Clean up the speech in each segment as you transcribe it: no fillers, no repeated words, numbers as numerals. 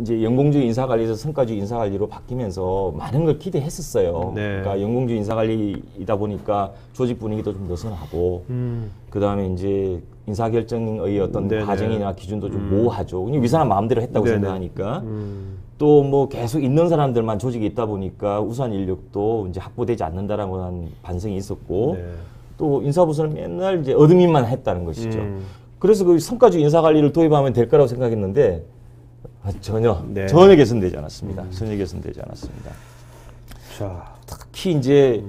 이제 연공주의 인사관리에서 성과주의 인사관리로 바뀌면서 많은 걸 기대했었어요. 네. 그러니까 연공주의 인사관리이다 보니까 조직 분위기도 좀 느슨하고, 그 다음에 이제 인사결정의 어떤 네네. 과정이나 기준도 좀 모호하죠. 그냥 위선한 마음대로 했다고 네네. 생각하니까. 또 뭐 계속 있는 사람들만 조직에 있다 보니까 우수한 인력도 이제 확보되지 않는다라고 하는 반성이 있었고, 네. 또 인사부서는 맨날 이제 얻음일만 했다는 것이죠. 그래서 그 성과주의 인사관리를 도입하면 될 거라고 생각했는데, 전혀 개선되지 않았습니다. 전혀 개선되지 않았습니다. 자, 특히 이제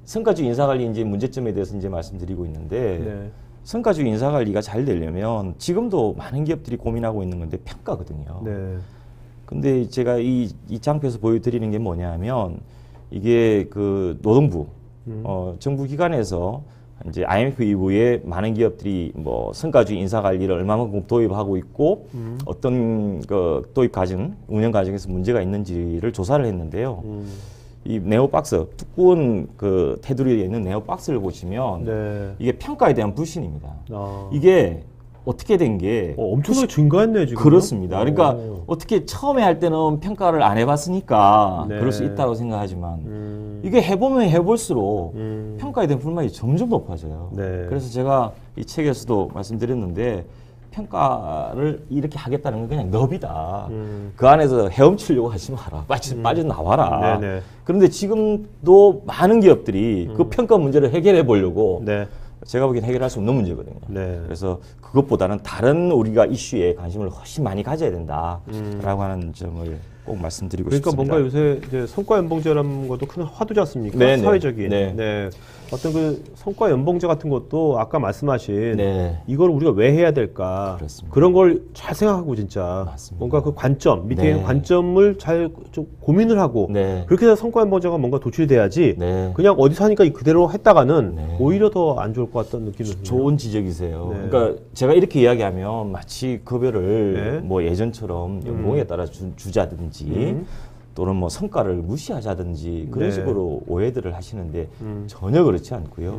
성과주의 인사관리 이제 문제점에 대해서 이제 말씀드리고 있는데, 네. 성과주의 인사관리가 잘 되려면 지금도 많은 기업들이 고민하고 있는 건데 평가거든요. 네. 근데 제가 이 장표에서 보여드리는 게 뭐냐면, 이게 그 노동부, 정부 기관에서 이제 IMF 이후에 많은 기업들이 뭐 성과주의 인사관리를 얼마만큼 도입하고 있고, 어떤 그 도입 과정, 운영 과정에서 문제가 있는지를 조사를 했는데요. 이 네오박스, 두꺼운 그 테두리에 있는 네오박스를 보시면, 네. 이게 평가에 대한 불신입니다. 아. 이게 어떻게 된 게 엄청나게 증가했네요, 지금. 그렇습니다. 그러니까 어떻게 처음에 할 때는 평가를 안 해봤으니까 네. 그럴 수 있다고 생각하지만, 이게 해보면 해볼수록 평가에 대한 불만이 점점 높아져요. 네. 그래서 제가 이 책에서도 말씀드렸는데, 평가를 이렇게 하겠다는 건 그냥 너비다. 그 안에서 헤엄치려고 하지 마라. 빠져나와라. 네네. 그런데 지금도 많은 기업들이 그 평가 문제를 해결해 보려고, 네. 제가 보기엔 해결할 수 없는 문제거든요. 네. 그래서 그것보다는 다른 우리가 이슈에 관심을 훨씬 많이 가져야 된다라고 하는 점을 꼭 말씀드리고 그러니까 싶습니다. 뭔가 요새 이제 성과 연봉제라는 것도 큰 화두지 않습니까? 네네. 사회적인. 네. 어떤 그 성과 연봉제 같은 것도 아까 말씀하신 네. 이걸 우리가 왜 해야 될까? 그렇습니다. 그런 걸 잘 생각하고 진짜 맞습니다. 뭔가 그 관점 밑에 네. 있는 관점을 잘 좀 고민을 하고 네. 그렇게 해서 성과 연봉제가 뭔가 도출돼야지 네. 그냥 어디서 하니까 그대로 했다가는 네. 오히려 더 안 좋을 것 같다는 느낌이 드네요. 좋은 지적이세요. 네. 그러니까 제가 이렇게 이야기하면 마치 급여를 네. 뭐 예전처럼 연봉에 따라 주자든지 또는 뭐 성과를 무시하자든지 그런 네. 식으로 오해들을 하시는데 전혀 그렇지 않고요.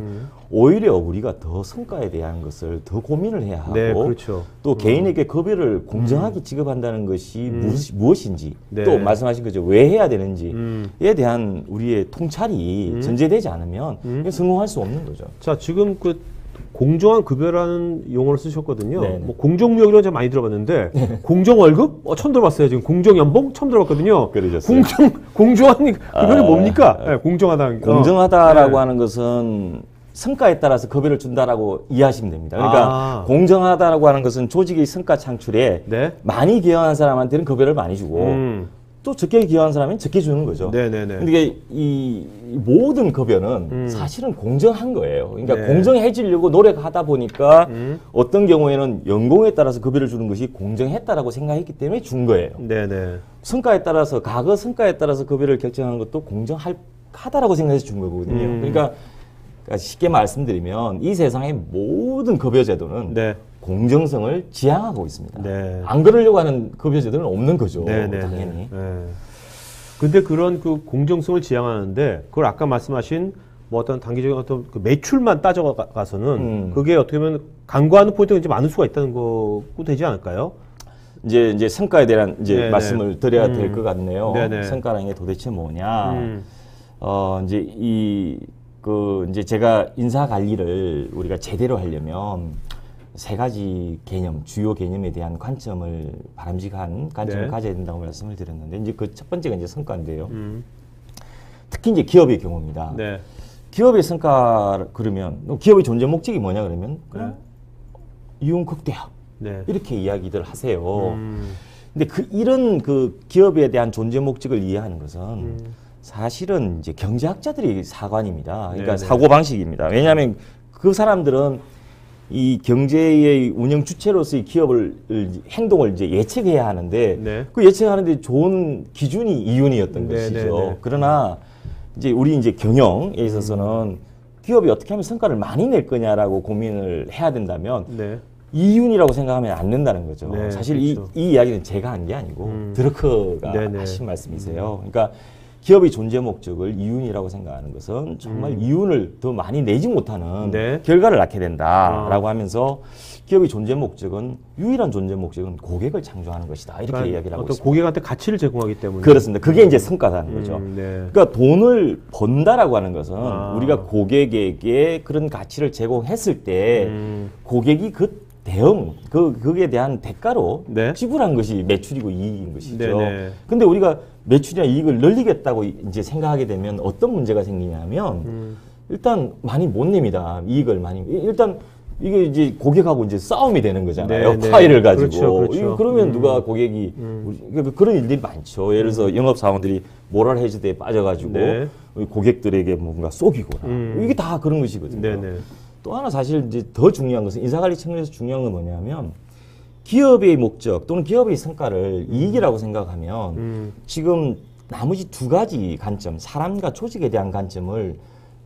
오히려 우리가 더 성과에 대한 것을 더 고민을 해야 하고, 네, 그렇죠. 또 개인에게 급여를 공정하게 지급한다는 것이 무엇인지, 네. 또 말씀하신 거죠. 왜 해야 되는지에 대한 우리의 통찰이 전제되지 않으면 이건 성공할 수 없는 거죠. 자, 지금 그 공정한 급여라는 용어를 쓰셨거든요. 네네. 뭐 공정무역 이런 거 제가 많이 들어봤는데 공정월급? 처음 들어봤어요. 지금 공정연봉? 처음 들어봤거든요. 그러셨어요. 공정한 급여는 뭡니까? 네, 공정하다는 거. 공정하다라고 네. 하는 것은 성과에 따라서 급여를 준다라고 이해하시면 됩니다. 그러니까 공정하다라고 하는 것은 조직의 성과 창출에 네. 많이 기여한 사람한테는 급여를 많이 주고, 또 적게 기여한 사람은 적게 주는 거죠. 네네네. 근데 이 모든 급여는 사실은 공정한 거예요. 그러니까 네. 공정해지려고 노력하다 보니까 어떤 경우에는 연봉에 따라서 급여를 주는 것이 공정했다라고 생각했기 때문에 준 거예요. 네네. 성과에 따라서, 과거 성과에 따라서 급여를 결정하는 것도 공정하다라고 생각해서 준 거거든요. 그러니까 쉽게 말씀드리면 이 세상의 모든 급여 제도는 네. 공정성을 지향하고 있습니다. 네. 안 그러려고 하는 급여 제도는 없는 거죠. 네네. 당연히. 네. 근데 그런 그 공정성을 지향하는데 그걸 아까 말씀하신 뭐 어떤 단기적인 어떤 그 매출만 따져가서는 그게 어떻게 보면 간과하는 포인트가 이제 많을 수가 있다는 거고 되지 않을까요? 이제 성과에 대한 이제 네네. 말씀을 드려야 될 것 같네요. 네네. 성과라는 게 도대체 뭐냐? 이제 이제 제가 인사 관리를 우리가 제대로 하려면 세 가지 개념, 주요 개념에 대한 관점을 바람직한 관점을 네. 가져야 된다고 말씀을 드렸는데, 이제 그 첫 번째가 이제 성과인데요. 특히 이제 기업의 경우입니다. 네. 기업의 성과 그러면 기업의 존재 목적이 뭐냐 그러면 그냥 이윤 극대화 네. 이렇게 이야기들 하세요. 근데 이런 그 기업에 대한 존재 목적을 이해하는 것은 사실은 이제 경제학자들이 사관입니다. 그러니까 네네. 사고 방식입니다. 왜냐하면 그 사람들은 이 경제의 운영 주체로서의 기업을 행동을 이제 예측해야 하는데, 네. 그 예측하는데 좋은 기준이 이윤이었던 것이죠. 네네네. 그러나 이제 우리 이제 경영에 있어서는 기업이 어떻게 하면 성과를 많이 낼 거냐라고 고민을 해야 된다면 네. 이윤이라고 생각하면 안 된다는 거죠. 네, 사실 그렇죠. 이 이야기는 제가 한 게 아니고 드러커가 네네. 하신 말씀이세요. 그러니까 기업의 존재 목적을 이윤이라고 생각하는 것은 정말 이윤을 더 많이 내지 못하는 네. 결과를 낳게 된다라고 하면서 기업의 존재 목적은 유일한 존재 목적은 고객을 창조하는 것이다 이렇게 그러니까 이야기를 하고 어떤 있습니다. 고객한테 가치를 제공하기 때문에 그렇습니다. 그게 이제 성과라는 거죠. 네. 그러니까 돈을 번다라고 하는 것은 아. 우리가 고객에게 그런 가치를 제공했을 때 고객이 그 대응, 그에 대한 대가로 네. 지불한 것이 매출이고 이익인 것이죠. 네네. 근데 우리가 매출이나 이익을 늘리겠다고 이제 생각하게 되면 어떤 문제가 생기냐면 일단 많이 못 냅니다. 이익을 많이. 일단 이게 이제 고객하고 이제 싸움이 되는 거잖아요. 네, 네. 파일을 가지고. 그렇죠, 그렇죠. 그러면 누가 고객이 그런 일들이 많죠. 예를 들어서 영업 사원들이 모랄 해지대에 빠져가지고 네. 고객들에게 뭔가 속이거나 이게 다 그런 것이거든요. 네네. 또 하나 사실 이제 더 중요한 것은 인사관리 측면에서 중요한 건 뭐냐면 기업의 목적 또는 기업의 성과를 이익이라고 생각하면 지금 나머지 두 가지 관점, 사람과 조직에 대한 관점을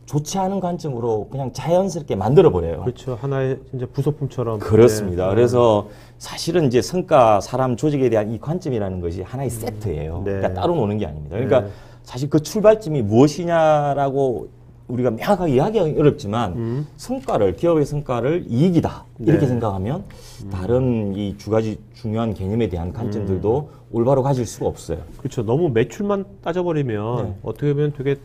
좋지 않은 관점으로 그냥 자연스럽게 만들어 버려요. 그렇죠. 하나의 진짜 부속품처럼. 그렇습니다. 네. 그래서 사실은 이제 성과, 사람, 조직에 대한 이 관점이라는 것이 하나의 세트예요. 네. 그러니까 따로 노는 게 아닙니다. 그러니까 네. 사실 그 출발점이 무엇이냐라고 우리가 명확하게 이야기하기 어렵지만 성과를, 기업의 성과를 이익이다 이렇게 네. 생각하면 다른 이 두 가지 중요한 개념에 대한 관점들도 올바로 가질 수가 없어요. 그렇죠. 너무 매출만 따져버리면 네. 어떻게 보면 되게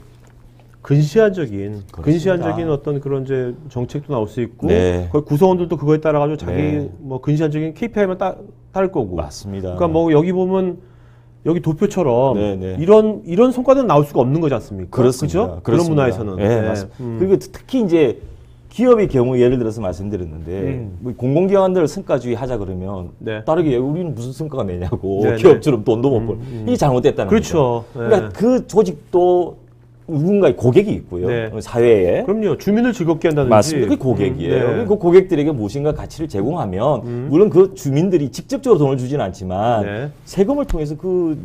근시안적인 그렇습니다. 근시안적인 어떤 그런 이제 정책도 나올 수 있고 네. 거기 구성원들도 그거에 따라 가지고 자기 네. 뭐 근시안적인 KPI만 따를 거고. 맞습니다. 그러니까 뭐 여기 보면 여기 도표처럼 네, 네. 이런 성과는 나올 수가 없는 거지 않습니까? 그렇습니다. 그렇죠? 그런 문화에서는. 네, 맞습니다. 그리고 특히 이제 기업의 경우 예를 들어서 말씀드렸는데 뭐 공공기관들 성과주의 하자 그러면 네. 다르게 우리는 무슨 성과가 내냐고 네, 기업처럼 돈도 못 벌. 이게 잘못됐다는 그렇죠. 거죠. 그러니까 그 조직도 누군가의 고객이 있고요. 네. 사회에. 그럼요. 주민을 즐겁게 한다든지. 맞습니다. 그게 고객이에요. 네. 그 고객들에게 무엇인가 가치를 제공하면 물론 그 주민들이 직접적으로 돈을 주지는 않지만 네. 세금을 통해서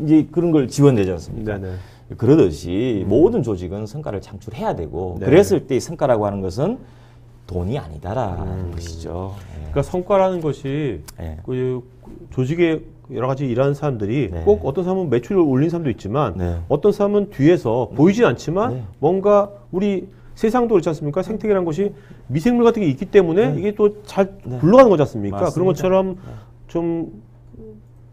이제 그런 걸 지원되지 않습니까? 네네. 그러듯이 모든 조직은 성과를 창출해야 되고 네. 그랬을 때 성과라고 하는 것은 돈이 아니다라는 것이죠. 그러니까 성과라는 것이 예. 그 조직에 여러 가지 일하는 사람들이 네. 꼭 어떤 사람은 매출을 올린 사람도 있지만 네. 어떤 사람은 뒤에서 보이진 않지만 네. 뭔가 우리 세상도 그렇지 않습니까? 생태계라는 것이 미생물 같은 게 있기 때문에 이게 또 잘 굴러가는 거지 않습니까? 맞습니다. 그런 것처럼 좀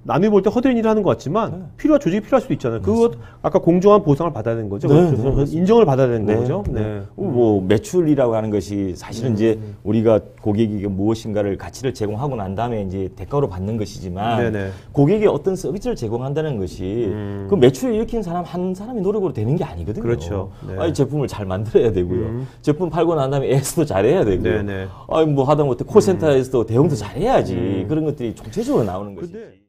남이 볼 때 헛된 일을 하는 것 같지만 필요한 조직이 필요할 수도 있잖아요. 그것 아까 공정한 보상을 받아야 되는 거죠. 네, 그래서 네, 인정을 받아야 되는 네. 거죠. 네. 네. 뭐 매출이라고 하는 것이 사실은 이제 우리가 고객에게 무엇인가를 가치를 제공하고 난 다음에 이제 대가로 받는 것이지만 네네. 고객이 어떤 서비스를 제공한다는 것이 그 매출을 일으킨 사람 한 사람의 노력으로 되는 게 아니거든요. 그렇죠. 네. 아니 제품을 잘 만들어야 되고요. 제품 팔고 난 다음에 에스도 잘해야 되고요. 네네. 아니 뭐 하다못해 콜센터에서도 대응도 잘해야지 그런 것들이 총체적으로 나오는 것이지.